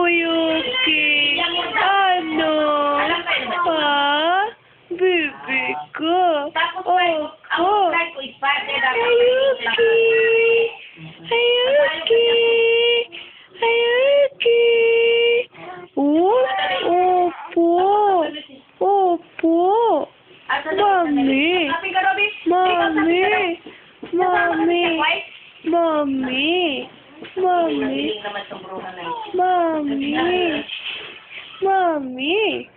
Yuki. Ano? Ha? Bibi ko. Oh. Hayuki. Hayuki. Hayuki. Oh, opo. Opo. Mami. Mami. Mami. Mami. Mami. Mami. Mami.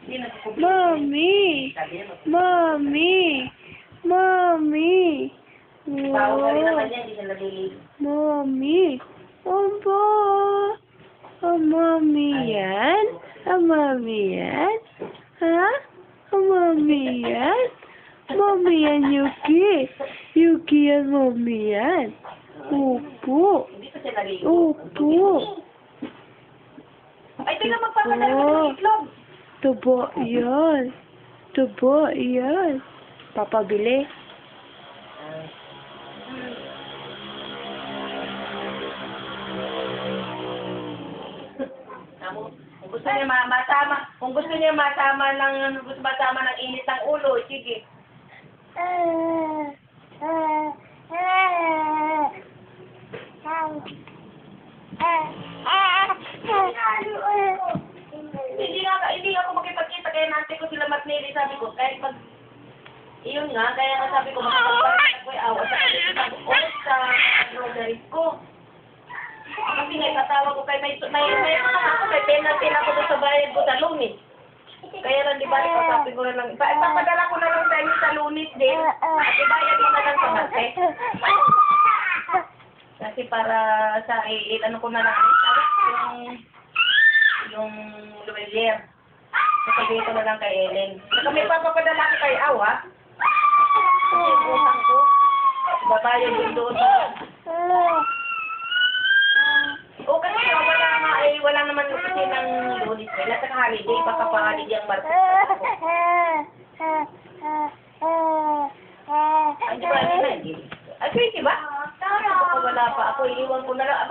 Mami. Mami. Mami. Wow. Mami. Opo. Ang mami yan? Ang mami yan? Ha? Ang mami yan? Mami yan, Yuki. Yuki yan, mami yan. Opo. Opo. Ay, tingnan magpapadala ko ng itlog. Tubo yan. Tubo yan. Papabili. Kung gusto niya masama ng init ng ulo, sige. Hindi ako makipagkita kaya nante ko sila Matnili, sabi ko, kahit iyon nga, kaya nga sabi ko, makapagpalit ako awa sa grocery ko. Kasi nga, katawag ko kay may penalty na ako doon sa bayad ko sa Lunis. Kaya lang, di ba, ipasapin ko na lang. Ipapadala ko na lang sa inyo sa Lunis din. At ibayad mo na lang sa mate. Kasi para sa, ano ko na lang, yung Luwelier. Sasabihin ko na lang kay Ellen. Saka may papapadala ko kay Awa. Kasi yung utang ko, babayad din doon. O kasi wala naman kasi ng Lunis nila. Sa holiday, baka pa holiday ang Martes. Ay, di ba? Ay, pwede ba? Wala pa ako. Iniwan ko na lang.